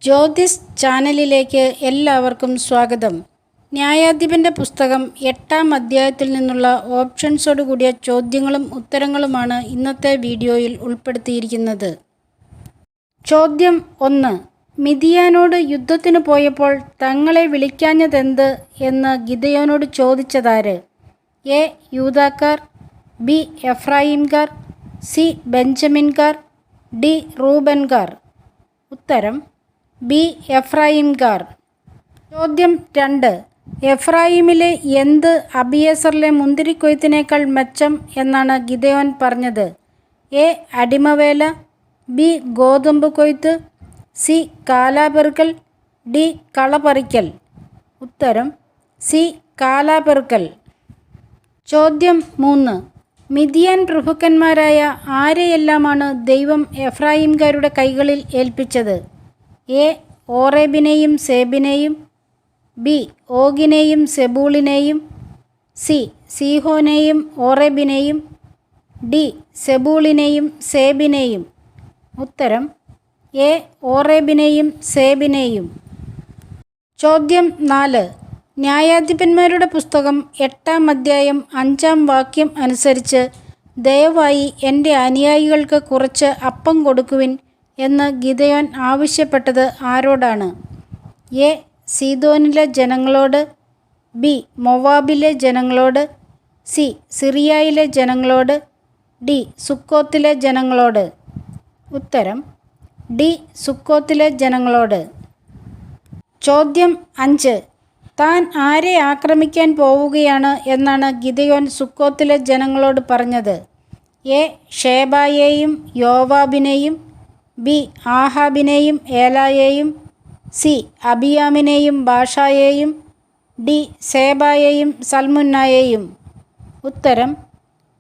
ജ്യോതിസ് ചാനലിലേക്ക് എല്ലാവർക്കും സ്വാഗതം. ന്യായാധിപൻ്റെ പുസ്തകം 8-ാം അധ്യായത്തിൽ നിന്നുള്ള ഓപ്ഷൻസോട് കൂടിയ ചോദ്യങ്ങളും ഉത്തരങ്ങളുമാണ് ഇന്നത്തെ വീഡിയോയിൽ ഉൾപ്പെടുത്തിയിരിക്കുന്നത്. ചോദ്യം 1. മിദിയാനോട് യുദ്ധത്തിന് പോയപ്പോൾ തങ്ങളെ വിളിക്കാഞ്ഞതെന്ത് എന്ന് ഗിദെയോനോട് ചോദിച്ചതാര്? എ. യൂദാക്കാർ, ബി. എഫ്രായിംകാർ, സി. ബെഞ്ചമിൻകാർ, ഡി. റൂബൻകാർ. ഉത്തരം ബി. എഫ്രായിംകാർ. ചോദ്യം 2. എഫ്രായിമിലെ എന്ത് അബിയേസറിലെ മുന്തിരിക്കൊയ്ത്തിനേക്കാൾ മെച്ചം എന്നാണ് ഗിദെയോൻ പറഞ്ഞത്? എ. അടിമവേല, ബി. ഗോതമ്പ് കൊയ്ത്ത്, സി. കാലാപെറുക്കൽ, ഡി. കളപറിക്കൽ. ഉത്തരം സി. കാലാപെറുക്കൽ. ചോദ്യം 3. മിദിയാൻ പ്രഭുക്കന്മാരായ ആരെയെല്ലാമാണ് ദൈവം എഫ്രായിംകാരുടെ കൈകളിൽ ഏൽപ്പിച്ചത്? എ. ഓറേബിനെയും സേബിനെയും, ബി. ഓഗിനെയും സെബൂളിനെയും, സി. സീഹോനെയും ഓറേബിനെയും, ഡി. സെബൂളിനെയും സേബിനെയും. ഉത്തരം എ. ഓറേബിനെയും സേബിനെയും. ചോദ്യം 4. ന്യായാധിപന്മാരുടെ പുസ്തകം 8-ാം അധ്യായം 5-ാം വാക്യം അനുസരിച്ച് ദയവായി എൻ്റെ അനുയായികൾക്ക് കുറച്ച് അപ്പം കൊടുക്കുവിൻ എന്ന് ഗിദെയോൻ ആവശ്യപ്പെട്ടത് ആരോടാണ്? എ. സീദോനിലെ ജനങ്ങളോട്, ബി. മൊവാബിലെ ജനങ്ങളോട്, സി. സിറിയയിലെ ജനങ്ങളോട്, ഡി. സുക്കോത്തിലെ ജനങ്ങളോട്. ഉത്തരം ഡി. സുക്കോത്തിലെ ജനങ്ങളോട്. ചോദ്യം 5. താൻ ആരെ ആക്രമിക്കാൻ പോവുകയാണ് എന്നാണ് ഗിദെയോൻ സുക്കോത്തിലെ ജനങ്ങളോട് പറഞ്ഞത്? എ. ഷേബായെയും യോവാബിനെയും, ബി. ആഹാബിനെയും ഏലായെയും, സി. അബിയാമിനെയും ബാഷായെയും, ഡി. സേബായെയും സൽമുന്നായെയും. ഉത്തരം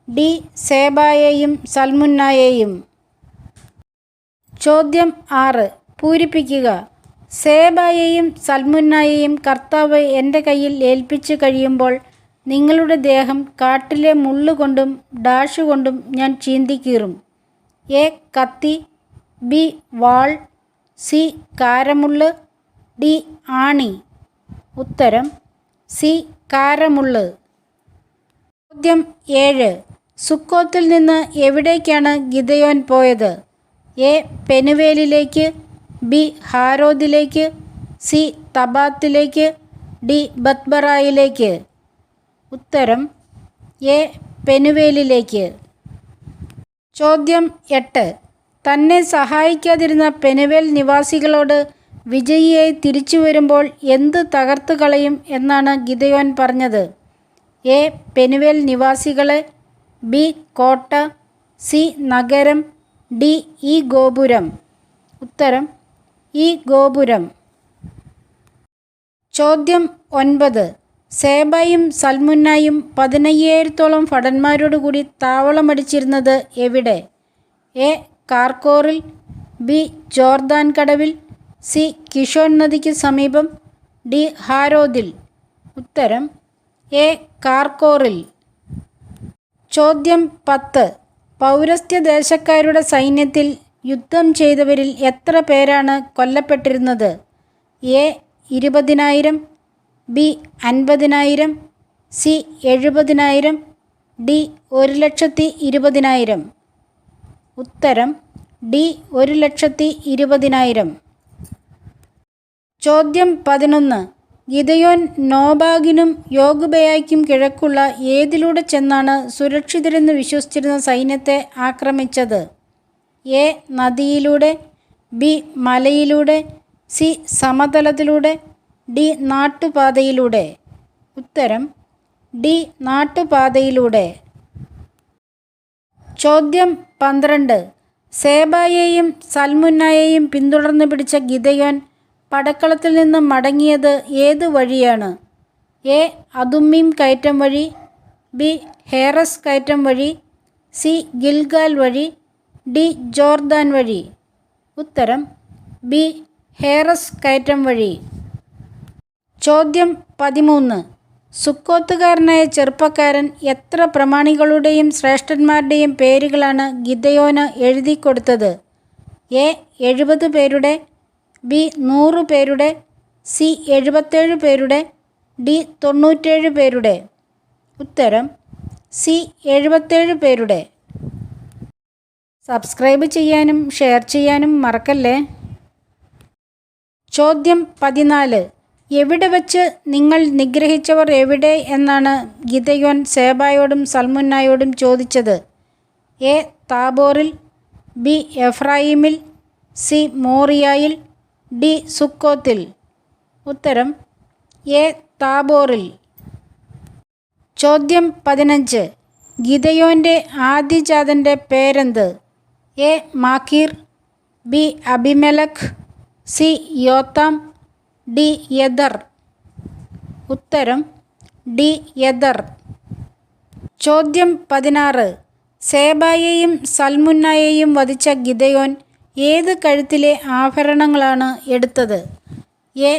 ഡി. സേബായെയും സൽമുന്നായെയും. ചോദ്യം 6. പൂരിപ്പിക്കുക. സേബായെയും സൽമുന്നായെയും കർത്താവ് എൻ്റെ കയ്യിൽ ഏൽപ്പിച്ചു കഴിയുമ്പോൾ നിങ്ങളുടെ ദേഹം കാട്ടിലെ മുള്ളുകൊണ്ടും ഡാഷുകൊണ്ടും ഞാൻ ചീന്തിക്കീറും. എ. കത്തി, ബി. വാൾ, സി. കാരമുള്ള്, ഡി. ആണി. ഉത്തരം സി. കാരമുള്ള്. ചോദ്യം 7. സുക്കോത്തിൽ നിന്ന് എവിടേക്കാണ് ഗിദെയോൻ പോയത്? എ. പെനുവേലിലേക്ക്, ബി. ഹാരോദിലേക്ക്, സി. തബാത്തിലേക്ക്, ഡി. ബത്ബറായിലേക്ക്. ഉത്തരം എ. പെനുവേലിലേക്ക്. ചോദ്യം 8. തന്നെ സഹായിക്കാതിരുന്ന പെനുവേൽ നിവാസികളോട് വിജയിയായി തിരിച്ചു വരുമ്പോൾ എന്ത് തകർത്ത് കളയും എന്നാണ് ഗിദെയോൻ പറഞ്ഞത്? എ. പെനുവേൽ നിവാസികളെ, ബി. കോട്ട, സി. നഗരം, ഡി. ഈ ഗോപുരം. ഉത്തരം ഈ ഗോപുരം. ചോദ്യം 9. സേബായും സൽമുന്നായും 15,000-ഓളം ഭടന്മാരോടുകൂടി താവളമടിച്ചിരുന്നത് എവിടെ? എ. കാർക്കോറിൽ, ബി. ജോർദാൻ കടവിൽ, സി. കിഷോൻ നദിക്ക് സമീപം, ഡി. ഹാരോദിൽ. ഉത്തരം എ. കാർക്കോറിൽ. ചോദ്യം 10. പൗരസ്ത്യദേശക്കാരുടെ സൈന്യത്തിൽ യുദ്ധം ചെയ്തവരിൽ എത്ര പേരാണ് കൊല്ലപ്പെട്ടിരുന്നത്? എ. 20,000, ബി. 50,000, സി. 70,000, ഡി. 1,20,000. ഉത്തരം ഡി. 1,20,000. ചോദ്യം 11. ഗിദെയോൻ നോബാഗിനും യോഗ്ബേയായ്ക്കും കിഴക്കുള്ള ഏതിലൂടെ ചെന്നാണ് സുരക്ഷിതരെന്ന് വിശ്വസിച്ചിരുന്ന സൈന്യത്തെ ആക്രമിച്ചത്? എ. നദിയിലൂടെ, ബി. മലയിലൂടെ, സി. സമതലത്തിലൂടെ, ഡി. നാട്ടുപാതയിലൂടെ. ഉത്തരം ഡി. നാട്ടുപാതയിലൂടെ. ചോദ്യം 12. സേബായെയും സൽമുന്നായെയും പിന്തുടർന്ന് പിടിച്ച ഗിദെയോൻ പടക്കളത്തിൽ നിന്ന് മടങ്ങിയത് ഏത് വഴിയാണ്? എ. അതുമ്മീം കയറ്റം വഴി, ബി. ഹേറസ് കയറ്റം വഴി, സി. ഗിൽഗാൽ വഴി, ഡി. ജോർദാൻ വഴി. ഉത്തരം ബി. ഹേറസ് കയറ്റം വഴി. ചോദ്യം 13. സുക്കോത്തുകാരനായ ചെറുപ്പക്കാരൻ എത്ര പ്രമാണികളുടെയും ശ്രേഷ്ഠന്മാരുടെയും പേരുകളാണ് ഗിദെയോന് എഴുതി കൊടുത്തത്? എ. 70 പേരുടെ, ബി 100 പേരുടെ, സി 77 പേരുടെ, ഡി 97 പേരുടെ. ഉത്തരം സി 77 പേരുടെ. സബ്സ്ക്രൈബ് ചെയ്യാനും ഷെയർ ചെയ്യാനും മറക്കല്ലേ. ചോദ്യം 14. എവിടെ വച്ച് നിങ്ങൾ നിഗ്രഹിച്ചവർ എവിടെ എന്നാണ് ഗിദെയോൻ സേബായോടും സൽമുന്നായോടും ചോദിച്ചത്? എ താബോറിൽ, ബി എഫ്രായിമിൽ, സി മോറിയായിൽ, ഡി സുക്കോത്തിൽ. ഉത്തരം എ താബോറിൽ. ചോദ്യം 15. ഗിദെയോൻ്റെ ആദ്യജാതൻ്റെ പേരെന്ത്? A Machir, B Abimelech, C Jotham, D Jether. ഉത്തരം ഡി യെദർ. ചോദ്യം 16. സേബായെയും സൽമുന്നായെയും വധിച്ച ഗിദെയോൻ ഏത് കഴുത്തിലെ ആഭരണങ്ങളാണ് എടുത്തത്? എ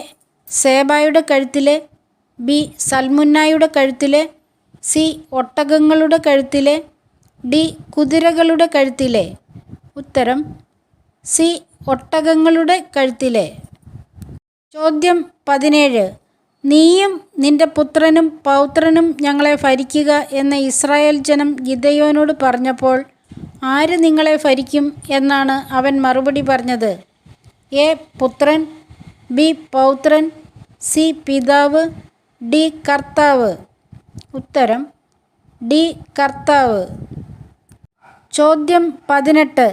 സേബായുടെ കഴുത്തിലെ, ബി സൽമുന്നായുടെ കഴുത്തിലെ, സി ഒട്ടകങ്ങളുടെ കഴുത്തിലെ, ഡി കുതിരകളുടെ കഴുത്തിലെ. ഉത്തരം സി ഒട്ടകങ്ങളുടെ കഴുത്തിലെ. ചോദ്യം 17. നീയും നിന്റെ പുത്രനും പൗത്രനും ഞങ്ങളെ ഭരിക്കുക എന്ന് ഇസ്രായേൽ ജനം ഗിദെയോനോട് പറഞ്ഞപ്പോൾ ആര് നിങ്ങളെ ഭരിക്കും എന്നാണ് അവൻ മറുപടി പറഞ്ഞത്? എ പുത്രൻ, ബി പൗത്രൻ, സി പിതാവ്, ഡി കർത്താവ്. ഉത്തരം ഡി കർത്താവ്. ചോദ്യം 18.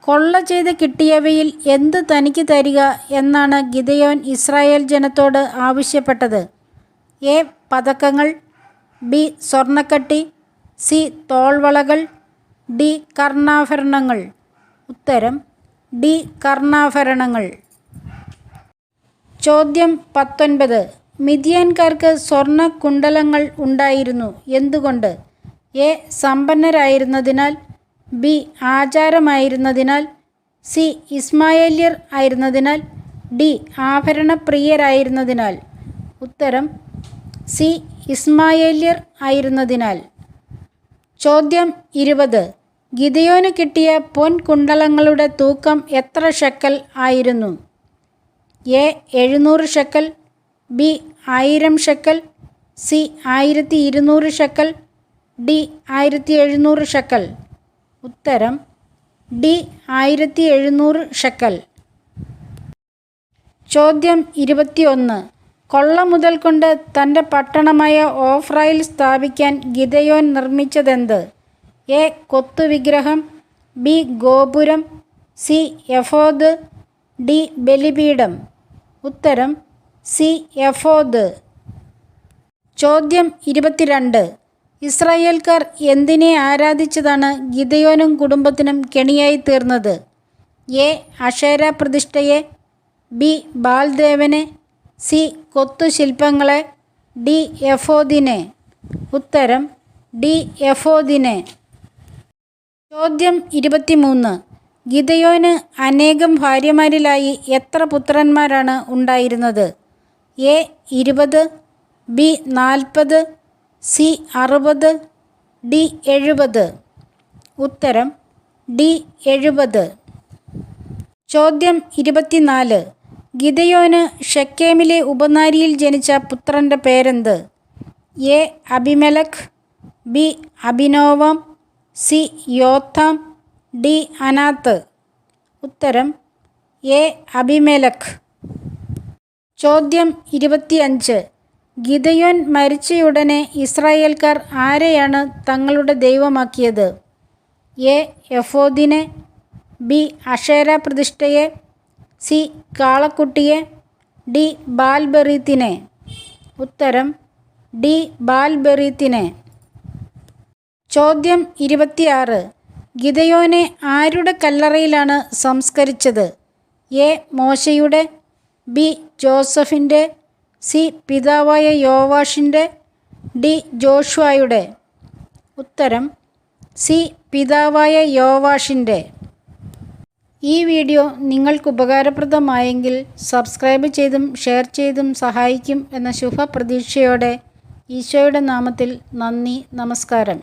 കൊള്ള ചെയ്ത് കിട്ടിയവയിൽ എന്ത് തനിക്ക് തരിക എന്നാണ് ഗിദെയോൻ ഇസ്രായേൽ ജനത്തോട് ആവശ്യപ്പെട്ടത്? എ പതക്കങ്ങൾ, ബി സ്വർണ്ണക്കട്ടി, സി തോൾവളകൾ, ഡി കർണാഭരണങ്ങൾ. ഉത്തരം ഡി കർണാഭരണങ്ങൾ. ചോദ്യം 19. മിദ്യാൻകാർക്ക് സ്വർണ്ണ കുണ്ഡലങ്ങൾ ഉണ്ടായിരുന്നു. എന്തുകൊണ്ട്? എ സമ്പന്നരായിരുന്നതിനാൽ, ബി ആചാരമായിരുന്നതിനാൽ, സി ഇസ്മായേല്യർ ആയിരുന്നതിനാൽ, ഡി ആഭരണപ്രിയരായിരുന്നതിനാൽ. ഉത്തരം സി ഇസ്മായേല്യർ ആയിരുന്നതിനാൽ. ചോദ്യം 20. ഗിദെയോന് കിട്ടിയ പൊൻകുണ്ഡലങ്ങളുടെ തൂക്കം എത്ര ഷെക്കൽ ആയിരുന്നു? A 700 shekel, B 1000 shekel, C 1200 shekel, D 1700 shekel. ഉത്തരം ഡി 1700 ഷെക്കൽ. ചോദ്യം 21. കൊള്ള മുതൽ കൊണ്ട് തൻ്റെ പട്ടണമായ ഓഫ്രയിൽ സ്ഥാപിക്കാൻ ഗിദെയോൻ നിർമ്മിച്ചതെന്ത്? എ കൊത്തുവിഗ്രഹം, ബി ഗോപുരം, സി എഫോദ്, ഡി ബലിപീഠം. ഉത്തരം സി എഫോദ്. ചോദ്യം 22. ഇസ്രായേൽക്കാർ എന്തിനെ ആരാധിച്ചതാണ് ഗിദെയോനും കുടുംബത്തിനും കെണിയായി തീർന്നത്? എ അശേര പ്രതിഷ്ഠയെ, ബി ബാൽദേവനെ, സി കൊത്തുശില്പങ്ങളെ, ഡി എഫോദിനെ. ഉത്തരം ഡി എഫോദിനെ. ചോദ്യം 23. ഗിദെയോന് അനേകം ഭാര്യമാരിലായി എത്ര പുത്രന്മാരാണ് ഉണ്ടായിരുന്നത്? A 20, B 40, C 60, D 70. ഉത്തരം ഡി 70. ചോദ്യം 24. ഗിദെയോന് ഷെക്കേമിലെ ഉപനാരിയിൽ ജനിച്ച പുത്രൻ്റെ പേരെന്ത്? A Abimelech, B Abinoam, C Jotham, D Anath. ഉത്തരം എ അബിമെലക്. ചോദ്യം 25. ഗിദെയോൻ മരിച്ചയുടനെ ഇസ്രായേൽക്കാർ ആരെയാണ് തങ്ങളുടെ ദൈവമാക്കിയത്? എ എഫോദിനെ, ബി അശേര പ്രതിഷ്ഠയെ, സി കാളക്കുട്ടിയെ, ഡി ബാൽബെറീത്തിനെ. ഉത്തരം ഡി ബാൽബെറീത്തിനെ. ചോദ്യം 26. ഗിദെയോനെ ആരുടെ കല്ലറയിലാണ് സംസ്കരിച്ചത്? എ മോശയുടെ, ബി ജോസഫിൻ്റെ, സി പിതാവായ യോവാഷിൻ്റെ, ഡി ജോഷുവയുടെ. ഉത്തരം സി പിതാവായ യോവാഷിൻ്റെ. ഈ വീഡിയോ നിങ്ങൾക്ക് ഉപകാരപ്രദമായെങ്കിൽ സബ്സ്ക്രൈബ് ചെയ്തും ഷെയർ ചെയ്തും സഹായിക്കും എന്ന ശുഭപ്രതീക്ഷയോടെ ഈശോയുടെ നാമത്തിൽ നന്ദി, നമസ്കാരം.